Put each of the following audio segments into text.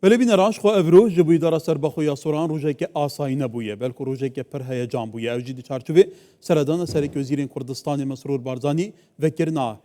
ولی بین راش خو افرو جبوی دارا سر بخو یا سوران روزه که آسایی نبویه بلکه روزه که پر هیجان بویه اوجی دی چارچوبه سردان سرک وزیر کردستان مسرور بارزانی وکرنا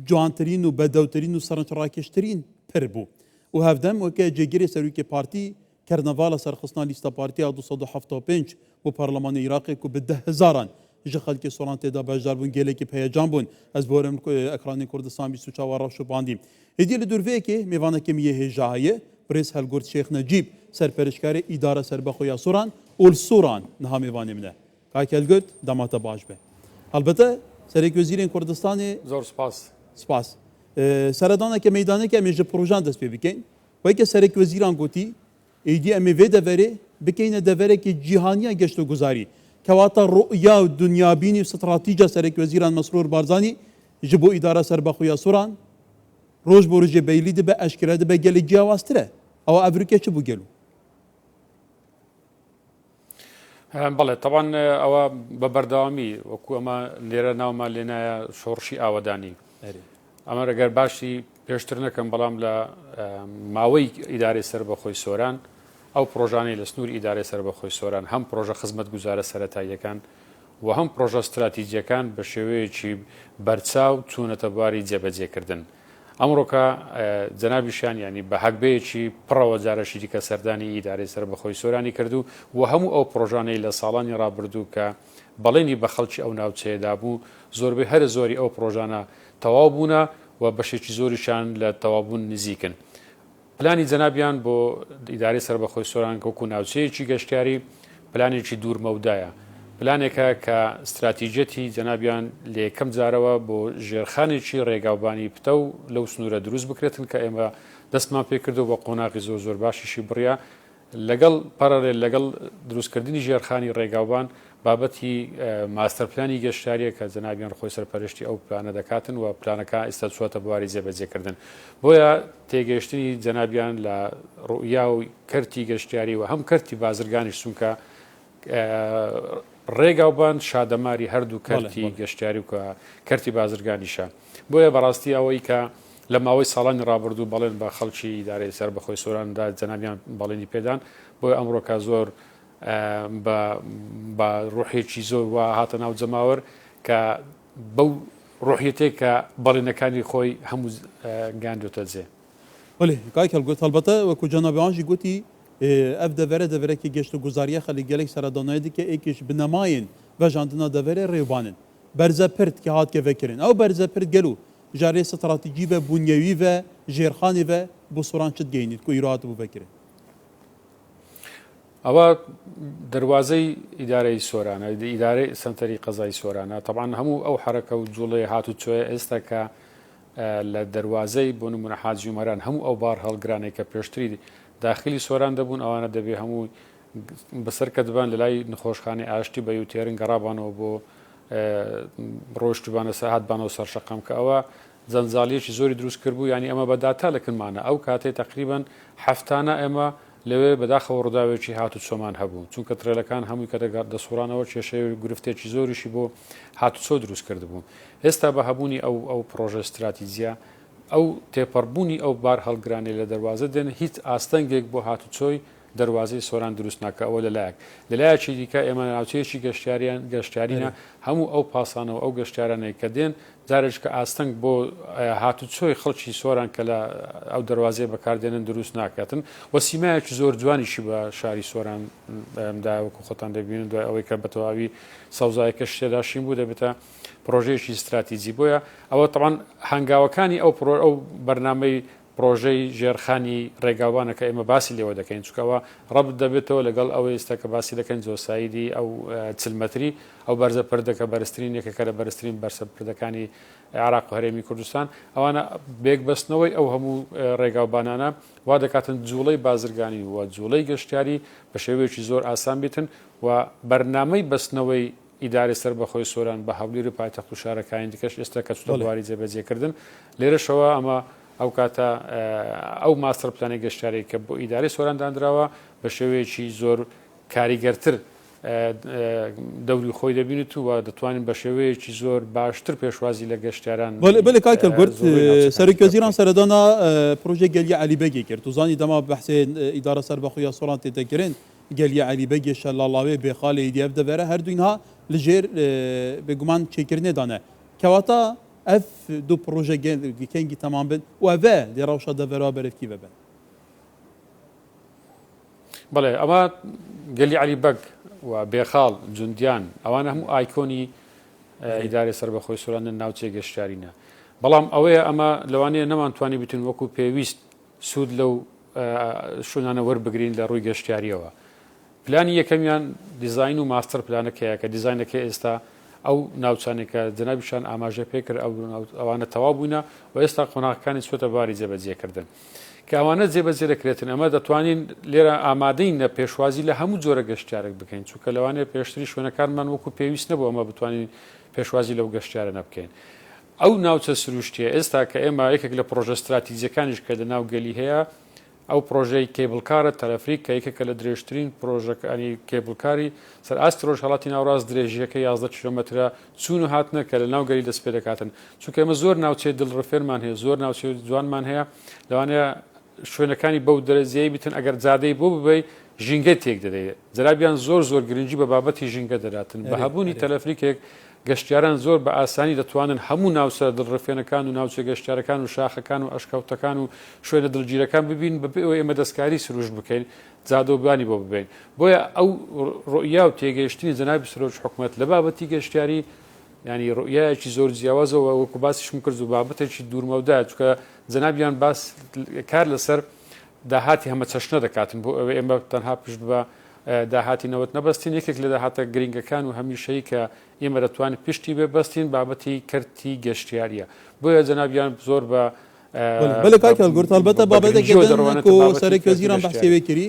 جوانترین و بدوترین و سرنچراکشترین پر بو و هفدم وکه جگیری سروی پارتی کرنوالا سرخصنا لیستا پارتی 275 و پارلمان عراق کو به 10,000 جخل که سوران تدا بجار بون گله که پیجان بون از بورم اکران کردستان 24 راش باندیم هدیل دورفه که میوانه که میه هجایه پرس هلگورد شیخ نجیب سرپرشکار اداره سربخویا سوران اول سوران نها میوانه منه کاکل گوت دامات باش به البته سرک وزیر کردستان زور سپاس سردانه که میدانه که میشه پروژه دست بکن و که سرک وزیران گوتی ایدی امی و دوره بکینه دوره که جهانیه گشت و گذاری کواتا رؤیا و دنیا بینی و استراتیجی سرک وزیران مسرور بارزانی جبو اداره سربخویا سوران روز بروج بیلی ده به اشکره ده به گل جیاواستره او افریقا چه بو گلو بله طبعا او ببردامی وكو اما ليره ناوما لنا شورشي اوداني اما اگر باشی پێشتر نەکەم بەڵام لە ماوەی ئیدارەی سەربەخۆی سۆران ئەو پرۆژانەی لە سنووری ئیدارەی سەربەخۆی سۆران هەم پرۆژە خزمەتگوزارە سەرەتاییەکان و هەم پرۆژە استراتیجیەکان بە شێوەیەکی بەرچاو چوونەتە بواری جێبەجێکردن ئەمڕۆکە جەنابیشیان ینی بە هەکبەیەکی پڕەوە جارەشی دیکە سەردانی ئیدارەی سەربەخۆی سۆرانی کردو و هەموو ئەو پرۆژانەی لە ساڵانی ڕابردوو کە بەڵێنی بە خەڵکی ئەو ناوچەیەدا بوو زۆربەی هەر زۆری ئەو پرۆژانە تەواو بوونە و بەشێکی زۆریشان لە تەوابوون نزیکن. پلانی جەنابیان بۆ ئیدارەی سەربەخۆی سۆران کەوکو ناوچەیەکی گەشتیاری پلانێکی دوورمەودایە. پلانێکە کە استراتیجەتی جەنابیان لە یەکەم جارەوە بۆ ژێرخانێکی ڕێگاوبانی پتە و لەو سنوورە دروست بکرێتن کە ئێمە دەستمان پێکردو بە قۆناغی زۆر باشیشی بڕیا لەگەڵ پەرەڕێ لەگەڵ دروستکردنی ژێرخانی ڕێگاوبان بابەتی ماستەرپلانی گەشتاریە کە جەنابیان خۆی سەرپەرشتی ئەو پلانە دەکاتن و پلانەکە ئێستا چووەتە بواری جێبەجێکردن بۆیە تێگەشتنی جەنابیان لە ڕوئیا و کەرتی گەشتیاری و هەم کەرتی بازرگانیش چونکە ڕێگاوبان شادەماری هەردوو کەرتی گەشتیاری و کە کەرتی بازرگانیشە بۆیە بەڕاستی ئەوەی کە لە ماوەی ساڵانی ڕابردوو بەڵێن بە خەڵکی ئیدارەی سەربەخۆی سۆراندا جەنابیان بەڵێنی پێدان بۆیە ئەمڕۆکە زۆر بە ڕوحێکی زۆر وا هاتە ناو جەماوەر کە بەو ڕوحیەتێک کە بەڵێنەکانی خۆی هەموو گاندوتە جێ ولی کاک هەڵگوت هەڵبەتە وەکو جەنابیانژی گوتی ئەف دەڤەرە دەڤەرێکی گەشت و گوزاریە خەڵی گەلێک سەردانایە دیکە ئێکیش بنەمایین بەژاندنا دەڤەرێ ڕێوانن بەرزە پرت کە هات کێڤەکردن ئەو بەرزە پرت گەلو جارێ ستراتیجی بە بونیەوی بە ژێرخانی بە بۆ سۆران چت گەینیت کو ئیرات بوو بەکرێت ئەوە دەواازەی ئیدارەی سۆرانە ئیدارەی سنتەری قەزای سۆرانە طبعاً هەموو ئەو حرەکە و جوڵێ هاتوچۆیە ئێستا کە لە دەواازەی بۆ نمونە حاجی عومەران هەموو ئەو بار هەڵگرانێک کە پێشتری داخلی سۆران دەبوون ئەوانە دەبێ هەموو بەسەر کە دەبان لە لای نەخۆشخانەی ئاشتی بە یوتێرن گەڕابانەوە بۆ ڕۆشتبانە سەهاتبانەوە سەرشەقام کە ئەوە جەنجاڵیەکی زۆری دروست کردبوو ینی ئەمە بەداتا لەکنمانە ئەو کاتێ تقریبان هەفتانە ئێمە لەوێ بەداخەوە ڕووداوێکی هاتو چۆمان هەبوو چونکە ترێلەکان هەمووی کە دەسوڕانەوە کێشەی گرفتێکی زۆریشی بۆ هاتوچۆ دروست کردبوو ئێستا بە هەبوونی ئەو پرۆژە استراتیزیە ئەو تێپەڕبوونی ئەو بار هەڵگرانی لە دەواازە دێن هیچ ئاستەنگێک بۆ هاتوچۆی دەواازەی سۆران دروست ناکە ئەوە لەلایەک لەلایەکی دیکە ئێمە ناوچەیەکی گەشتیاریە هەموو ئەو پاسانەوە ئەو گەشتیارانەی کە دێن جارێک کە ئاستەنگ بۆ هاتوچۆی خەڵکی سۆران کە لە ئەو دەواازەیە بەکاردێنن دروست ناکاتن وەسیمایەکی زۆر جوانیشی بە شاری سۆران داوەکو خۆتان دەبینن دوای ئەوەی کە بەتەواوی سەوزایەکە شتێداشین بوو دەبێتە پرۆژەیەکی استراتیجی بۆیە ئەوە طبعاً هەنگاوەکانی ئەو بەرنامەی پرۆژەی ژێرخانی ڕێگاوانە کە ئێمە باسی لێوە دەکەین چکەوە ڕەبت دەبێتەوە لەگەڵ ئەوەی ئێستا کە باسی دەکەن جۆساییدی ئەو چلمەتری ئەو بەرزە پردەکە بەرزترینێکە کە لە بەرزترین بەرسە پردەکانی عێراق و هەرێمی کوردستان ئەوانە بێک بەستنەوەی ئەو هەموو ڕێگاوبانانە وا دەکاتن جوڵەی بازرگانی و جوڵەی گەشتیاری بە شێوەیەکی زۆر ئاسان بیتن و بەرنامەی بەستنەوەی ئیدارەی سەربەخۆی سۆران بە هەولێر و پایتەخت و شارەکانی دیکەش ئێستا کە چوتە بواری جێبەجێکردن لێرەشەوە ئەمە ئەو کاتە ئەو ماستەر پلانی گەشتیاری کە بۆ ئیدارەی سۆران دانراوە بە شێوەیەکی زۆر کاریگەرتر دەوری خۆی دەبینێت و دەتوانین بە شێوەیەکی زۆر باشتر پێشوازی لە گەشتیاران بەڵێ کاکەل گورت سەرۆکوەزیران سەردانا پرۆژێ گەلیە عەلیبەگێ کرد توزانی دەما بەحسێ ئیدارە سەربەخۆیە سۆران تێدەکردن گەلیە عەلیبەگێ شەلاڵاوێ بێخالێ ئیدیەف دەبەرە هەردووینها لەژێر بێگومان چێکردنێدانە کەواتە ئەف دوو پرۆژە کەنگی تەمام بن و ئەڤە لێ ڕەوشە دەبەرەوە بەرەفکی ببن بەڵێ ئەمە گەلی عەلیبەگ و بێخاڵ جوندیان ئەوانە هەموو ئایکۆنی ئیدارەی سەربەخۆی سۆران ناوچەی گەشتیارینە بەڵام ئەوەیە ئەمە لەوانەیە نەمانتوانی بتون وەکو پێویست سوود لەو شوێنانە وەربگرین لە ڕووی گەشتیاریەوە پلانی یەکەمیان دیزاین و ماستەر پلانەکەیە کە دیزاینەکە ئێستا ئەو ناوچانێکە جەنابیشان ئاماژە پێکرد ئەوانە تەواو بووینە و ئێستا قۆناغەکانی چۆتە باری جێبەجێکردن کە ئەوانە جێبەجێ دەکرێتن ئەمە دەتوانین لێرە ئامادەین لە پێشوازی لە هەموو جۆرە گەشتیارێک بکەین چونکە لەوانەیە پێشتری شوێنەکانمان وەکو پێویست نەبوو ئەمە بتوانین پێشوازی لەو گەشتیارە نەبکەین ئەو ناوچە سروشتیە ئێستا کە ئێمە یەکێک لە پرۆژە استراتیجیەکانیش کە لەناو گەلی هەیە ئەو پرۆژەی کێبڵکارە تەلەفریک کە یەکێکە لە درێژترین پرۆژەکانی کێبڵکاری سەر ئاستی ڕۆژهەڵاتی ناوڕاست درێژیەکە 11 کیلۆمەترە چوون و هاتنە کە لە ناو گەلی دەست پێ دەکاتن چونکە ئێمە زۆر ناوچێ دڵڕفێرمان هەیە زۆر ناوچێ جوانمان هەیە لەوانەیە شوێنەکانی بەو دەرەزیایی بتن ئەگەر جادەی بۆ ببەی ژینگە تێک دەدەیت جەرابیان زۆر گرنگی بە بابەتی ژینگە دەداتن بە هەبوونی تەلەفریکێک گەشتیاران زۆر بە ئاسانی دەتوانن هەموو ناوچە دڵڕفێنەکان و ناوچە گەشتیارەکان و شاخەکان و ئەشکەوتەکان و شوێنە دڵگیرەکان ببین بەبێ ئەوە ئێمە دەستکاری سروش بکەین جادۆبانی بۆ ببین بۆیە ئەو ڕۆیا و تێگەیشتنی جەنابی سەرۆک حکوومەت لە بابەتی گەشتیاری ینی ڕۆیایەکی زۆر جیاوازەوە وەکو باسیشم کرد و بابەتێکی دوورمەودایە چونکە جەنابیان باس کار لەسەر داهاتی هەمە چەشنە دەکاتن بۆ ئەوە ئێمە تەنها پشت بە داهاتی نەوت نەبەستین یەکێک لە داهاتە گرنگەکان و هەمیشەی کە ئێمە دەتوانین پشتی بێ بەستین بابەتی کەرتی گەشتیاریە بۆیە جەنابیان زۆر بە بەڵێ کاکەل گورت هەڵبەتە بابەتێک سەرۆکوەزیران بەحسێوێ کردی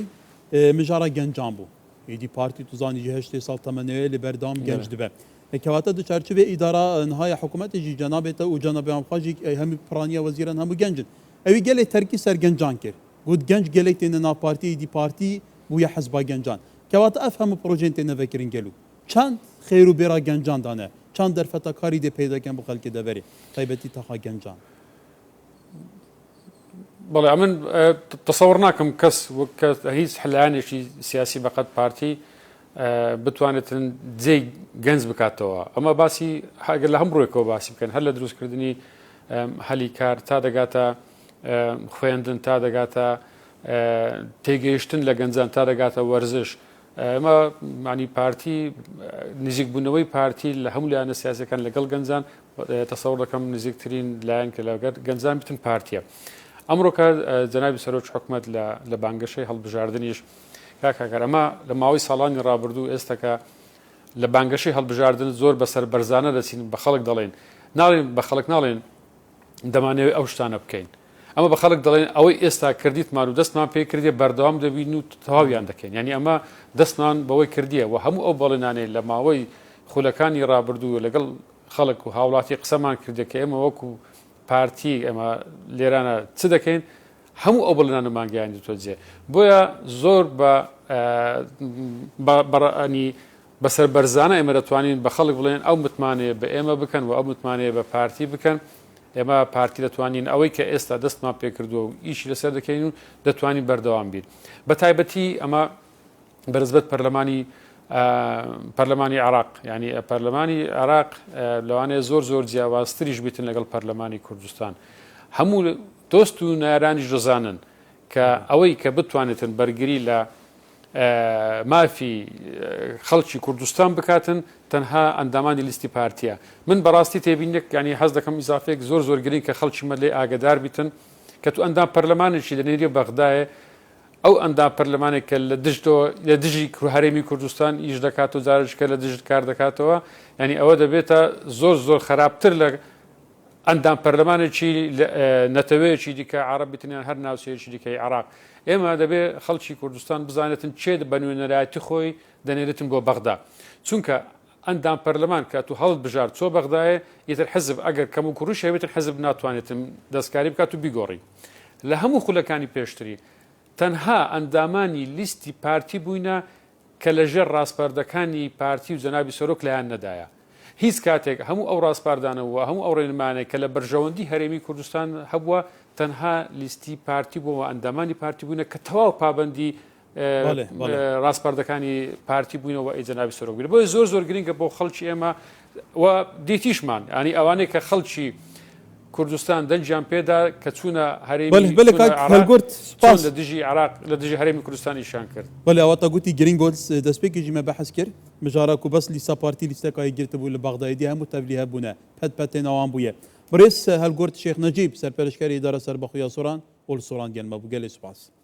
مژارە گەنجان بوو ئیدی پارتی توزانی هەشتێ ساڵ تەمەنەوەی لە بەردەوام گەنج دەبێت کەواتە دوچارچوبێ ئیدارە نهایە حکوومەتێکی جەنابێتە و جەنابیان خواژی هەمی پڕانیە وەزیران هەموو گەنجن ئەوی گەلێک تەرکی سەر گەنجان کرد گوت گەنج گەلێک تێنە ناپارتی ئیدی پارتی بوویە حەزبا گەنجان کەواتە ئەف هەموو پرۆژێن تێنە ڤەکردن گەلو چەند خێر و بێرا گەنجان دانە چەند دەرفەتە کاری دێ پێدەکەن بۆ خەڵکی دەبەرێ تایبەتی تەخا گەنجان بەڵێ من تەسەوڕ ناکەم کەس هیچ حلانێکی سیاسی بەقەت پارتی بتوانێتن جێی گەنج بکاتەوە ئەمە باسی هەگەر لە هەم ڕۆیەکەوە باسی بکەن هەر لە دروستکردنی هەلی کار تا دەگاتە خوێندن تا دەگاتە تێگەیشتن لە گەنجان تا دەگاتە وەرزش ئەمە معنی پارتی نزیک بوونەوەی پارتی لە هەموو لایەنە سیاسەکان لەگەڵ گەنجان تەسەوڕ دەکەم نزیکترین لایەن کە لەگەر گەنجان بتن پارتیە ئەمڕۆکە جەنابی سەرۆک حکوومەت لە بانگەشەی هەڵبژاردنیش کاکەگەر ئەمە لە ماوەی ساڵانی ڕابردوو ئێستاکە لە بانگەشەی هەڵبژاردن زۆر بەسەر بەرزانە دەچین بە خەڵک دەڵێن ناڵێن بە خەڵک ناڵێن دەمانەوێت ئەو شتانە بکەین ئەمە بە خەڵک دەڵێن ئەوەی ئێستا کردیتمان و دەستمان پێ کردێ بەردەوام دەبین و تەواویان دەکەین ینی ئەمە دەستمان بەوەی کردیە و هەموو ئەو بەڵێنانێ لە ماوەی خولەکانی ڕابردوو لەگەڵ خەڵک و هاوڵاتی قسەمان کردێ کە ئێمە وەکو پارتی ئەمە لێرانە چ دەکەین هەموو ئەو بەڵێنانەمان گەیاندوتۆ جێ بۆیە زۆر بەڕانی بەسەر بەرزانە ئێمە دەتوانین بە خەڵک بڵێن ئەو متمانەیە بە ئێمە بکەن و ئەو متمانەیە بە پارتی بکەن ئێمە پارتی دەتوانین ئەوەی کە ئێستا دەستمان پێکردووە و ئیشی لەسەر دەکەین و دەتوانین بەردەوام بین بە تایبەتی ئەمە بەرزبەت پەرلەمانی عراق ینی پەرلەمانی عراق لەوانەیە زۆر جیاوازتریش بیتن لەگەڵ پەرلەمانی کوردستان هەموو دۆست و نارانی دەزانن کە ئەوەی کە بتوانێتن بەرگری لە مافی خەڵکی کوردستان بکاتن تەنها ئەندامانی لیستی پارتیە من بەڕاستی تێبینێک ینی حەز دەکەم ئیزافەیەک زۆر گرنگ کە خەڵکی مە لێ ئاگدار بیتن کە تو ئەندام پەرلەمانێکی لە نێریە بەغدایە ئەو ئەندام پەرلەمانێک کە لە دژی هەرێمی کوردستان ئیش دەکات و جارشکە لە دژت کار دەکاتەوە ینی ئەوە دەبێتە زۆر خراپتر لە ئەندام پەرلەمانێکی نەتەوەیەکی دیکە عرب بتنیان هەر ناوچەیەکی دیکەی عراق ئێمە دەبێت خەڵکی کوردستان بزانێتن چێت بە نوێنەرایەتی خۆی دەنێرێتن بۆ بەغدا چونکە ئەندام پەرلەمان کە تو هەڵت بژار چۆ بەغدایە ئیتر حزب ئەگەر کەم و کوڕیش هەبێتن حزب ناتوانێتن دەستکاری بکات و بیگۆڕی لە هەموو خولەکانی پێشتری تەنها ئەندامانی لیستی پارتی بووینە کە لەژێر ڕاستپەردەکانی پارتی و جەنابی سەرۆک لایەن نەدایە. هیچ کاتێک هەموو ئەو ڕاستپاردانەوە هەموو ئەو ڕێنمانێک کە لە بەرژەوەندی هەرێمی کوردستان هەبووە تەنها لیستی پارتی بووەوە ئەندامانی پارتی بوونە کە تەواو پابندی ڕاستپەردەکانی پارتی بووینەوە ئەی جەنابی سەرۆک بووین. بۆیە زۆر گرنگە بۆ خەڵکی ئێمە و دیتیشمان ینی ئەوانەیە کە خەڵکی کوردستان دەنجیان پێدا کە چوونە هەرێمی لە دژی عراق لە دژی هەرێمی کوردستانیشان کرد. بەڵێ ئەوەتە گوتی گرنگ بۆ دەستپێکی مە بەحەس کرد مژارە و بەس لیستا پارتی لیستەکەی گرتە بوو لە بەغدادی هەموو تەبلیغ بوونە پەتێنەوان بووە. بڕێز هەلگورد شێخ نەجیب سەرپەرشتکاری ئیدارە سەربەخۆیە سۆران ئۆل سۆران گەنمە بوو گەلێ سوپاس.